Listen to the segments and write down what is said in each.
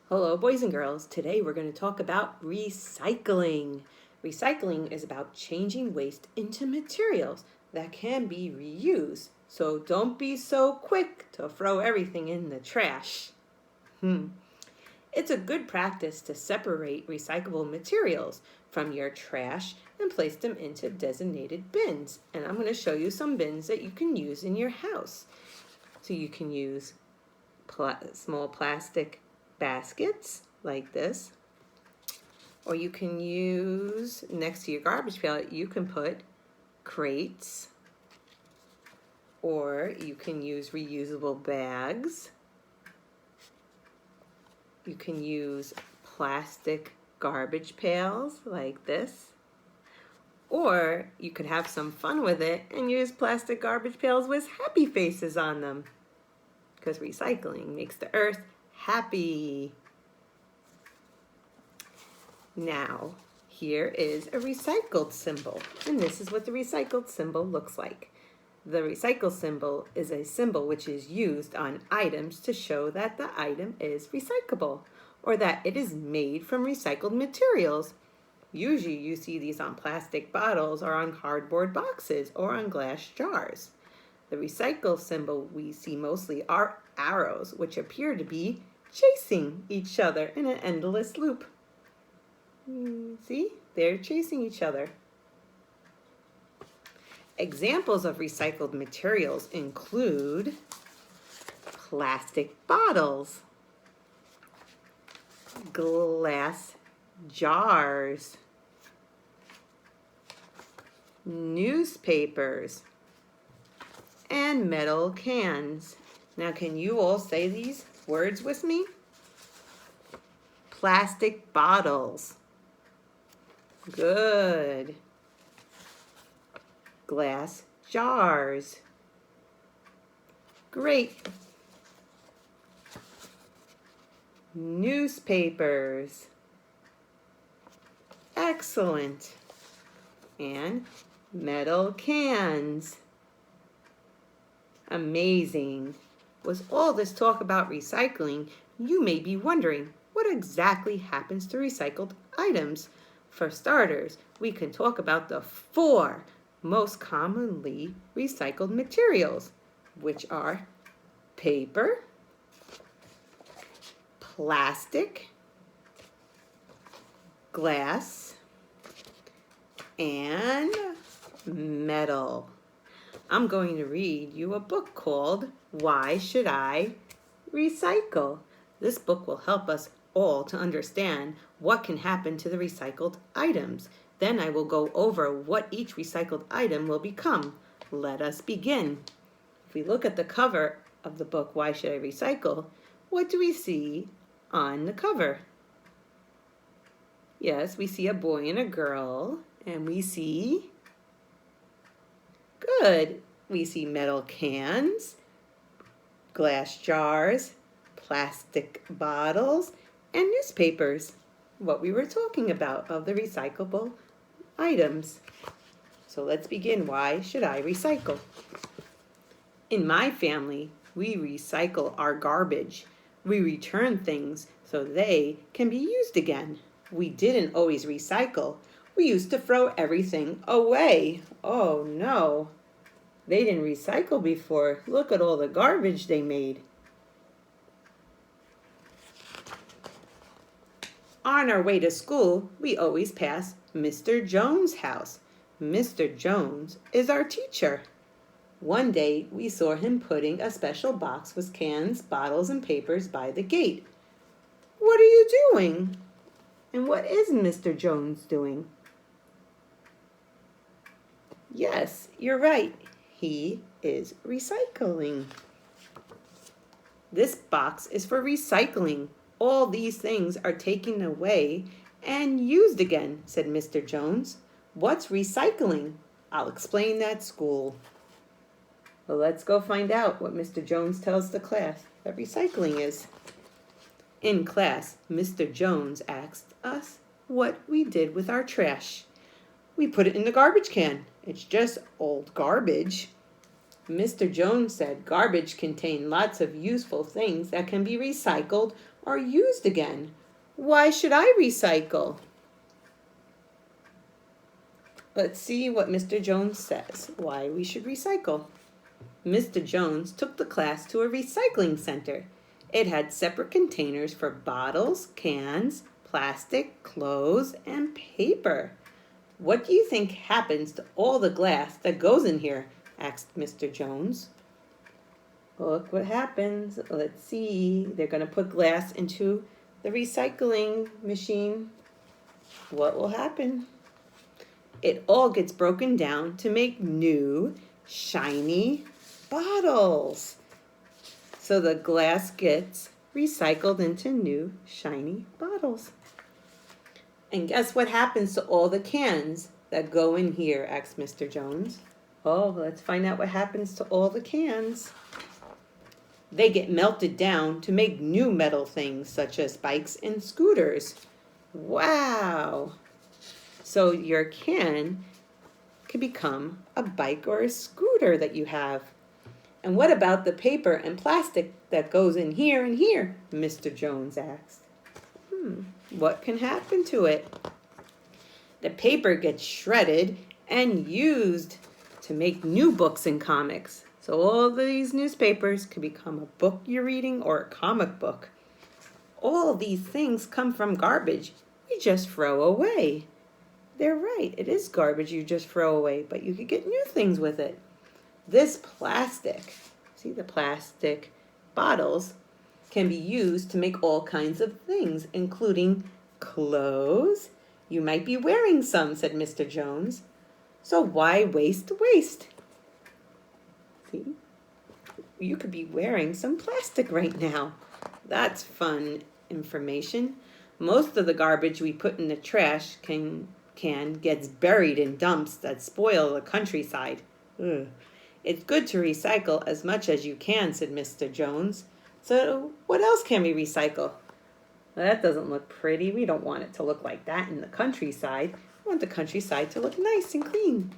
Hello, boys and girls. Today we're going to talk about recycling. Recycling is about changing waste into materials that can be reused. So don't be so quick to throw everything in the trash. It's a good practice to separate recyclable materials from your trash and place them into designated bins. And I'm going to show you some bins that you can use in your house. So you can use small plastic baskets like this, or you can use, next to your garbage pail, you can put crates, or you can use reusable bags. You can use plastic garbage pails like this, or you could have some fun with it and use plastic garbage pails with happy faces on them, because recycling makes the earth happy. Now, here is a recycled symbol, and this is what the recycled symbol looks like. The recycle symbol is a symbol which is used on items to show that the item is recyclable or that it is made from recycled materials. Usually you see these on plastic bottles or on cardboard boxes or on glass jars. The recycle symbol we see mostly are arrows, which appear to be chasing each other in an endless loop. See? They're chasing each other. Examples of recycled materials include plastic bottles, glass jars, newspapers, and metal cans. Now, can you all say these words with me? Plastic bottles. Good. Glass jars. Great. Newspapers. Excellent. And metal cans. Amazing. With all this talk about recycling, you may be wondering, what exactly happens to recycled items? For starters, we can talk about the 4 most commonly recycled materials, which are paper, plastic, glass, and metal. I'm going to read you a book called Why Should I Recycle? This book will help us all to understand what can happen to the recycled items. Then I will go over what each recycled item will become. Let us begin. If we look at the cover of the book, Why Should I Recycle? What do we see on the cover? Yes, we see a boy and a girl, and we see, good, we see metal cans, glass jars, plastic bottles, and newspapers, what we were talking about of the recyclable items. So let's begin. Why should I recycle? In my family, we recycle our garbage. We return things so they can be used again. We didn't always recycle. We used to throw everything away. Oh no, they didn't recycle before. Look at all the garbage they made. On our way to school, we always pass Mr. Jones' house. Mr. Jones is our teacher. One day, we saw him putting a special box with cans, bottles, and papers by the gate. What are you doing? And what is Mr. Jones doing? Yes, you're right. He is recycling. This box is for recycling. All these things are taken away and used again, said Mr. Jones. What's recycling? I'll explain that at school. Well, let's go find out what Mr. Jones tells the class that recycling is. In class, Mr. Jones asked us what we did with our trash. We put it in the garbage can. It's just old garbage. Mr. Jones said garbage contains lots of useful things that can be recycled are used again. Why should I recycle? Let's see what Mr. Jones says why we should recycle. Mr. Jones took the class to a recycling center. It had separate containers for bottles, cans, plastic, clothes, and paper. What do you think happens to all the glass that goes in here? Asked Mr. Jones. Look what happens. Let's see. They're going to put glass into the recycling machine. What will happen? It all gets broken down to make new, shiny bottles. So the glass gets recycled into new, shiny bottles. And guess what happens to all the cans that go in here, asked Mr. Jones. Oh, let's find out what happens to all the cans. They get melted down to make new metal things such as bikes and scooters. Wow! So your can can become a bike or a scooter that you have. And what about the paper and plastic that goes in here and here? Mr. Jones asked. What can happen to it? The paper gets shredded and used to make new books and comics. So all these newspapers could become a book you're reading or a comic book. All these things come from garbage we just throw away. They're right, it is garbage you just throw away, but you could get new things with it. This plastic, see the plastic bottles, can be used to make all kinds of things, including clothes. You might be wearing some, said Mr. Jones. So why waste? See, you could be wearing some plastic right now. That's fun information. Most of the garbage we put in the trash can gets buried in dumps that spoil the countryside. Ugh. It's good to recycle as much as you can, said Mr. Jones. So what else can we recycle? Well, that doesn't look pretty. We don't want it to look like that in the countryside. We want the countryside to look nice and clean.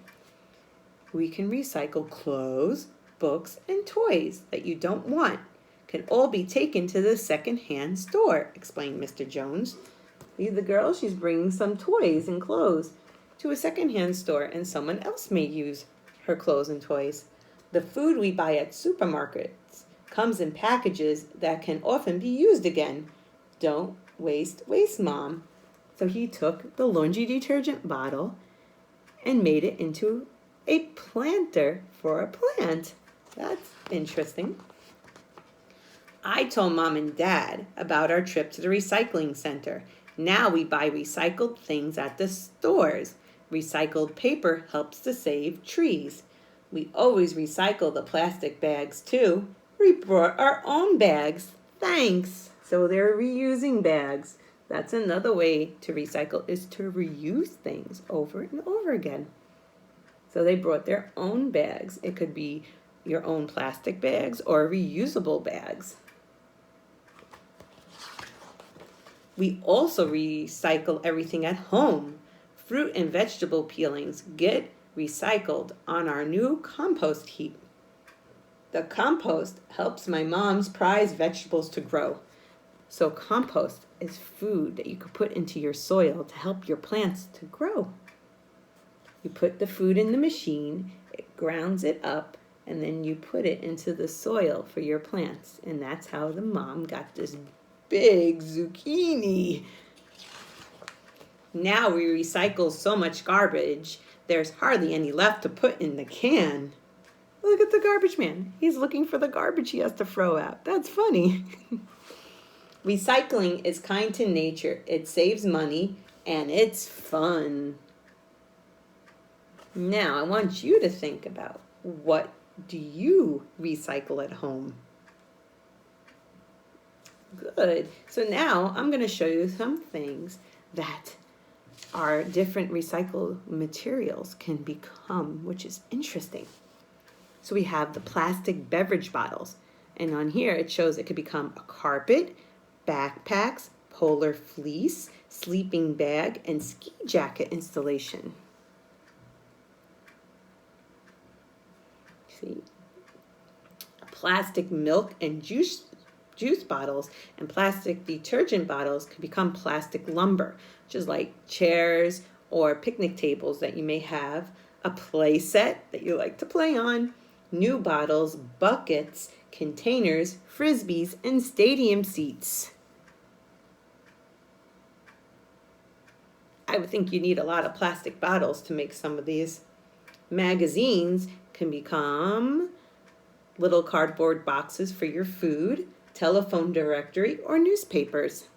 We can recycle clothes, books, and toys that you don't want. Can all be taken to the second-hand store, explained Mr. Jones. See the girl, she's bringing some toys and clothes to a second-hand store, and someone else may use her clothes and toys. The food we buy at supermarkets comes in packages that can often be used again. Don't waste, Mom. So he took the laundry detergent bottle and made it into a planter for a plant. That's interesting. I told Mom and Dad about our trip to the recycling center. Now we buy recycled things at the stores. Recycled paper helps to save trees. We always recycle the plastic bags too. We brought our own bags. Thanks. So they're reusing bags. That's another way to recycle, is to reuse things over and over again. So they brought their own bags. It could be your own plastic bags or reusable bags. We also recycle everything at home. Fruit and vegetable peelings get recycled on our new compost heap. The compost helps my mom's prized vegetables to grow. So compost is food that you could put into your soil to help your plants to grow. You put the food in the machine, it grounds it up, and then you put it into the soil for your plants. And that's how the mom got this big zucchini. Now we recycle so much garbage, there's hardly any left to put in the can. Look at the garbage man. He's looking for the garbage he has to throw out. That's funny. Recycling is kind to nature. It saves money and it's fun. Now I want you to think about, what do you recycle at home? Good. So now I'm going to show you some things that our different recycled materials can become, which is interesting. So we have the plastic beverage bottles, and on here it shows it could become a carpet, backpacks, polar fleece, sleeping bag, and ski jacket installation. See? Plastic milk and juice juice bottles, and plastic detergent bottles can become plastic lumber, which is like chairs or picnic tables that you may have, a play set that you like to play on, new bottles, buckets, containers, frisbees, and stadium seats. I would think you need a lot of plastic bottles to make some of these. Magazines can become little cardboard boxes for your food, telephone directory, or newspapers.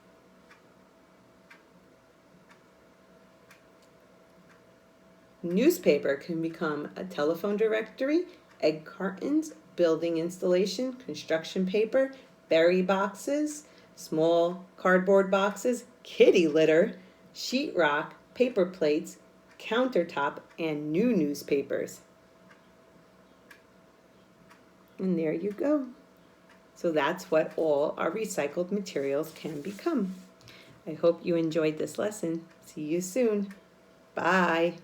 Newspaper can become a telephone directory, egg cartons, building installation, construction paper, berry boxes, small cardboard boxes, kitty litter, sheetrock, paper plates, countertop, and new newspapers. And there you go. So that's what all our recycled materials can become. I hope you enjoyed this lesson. See you soon. Bye.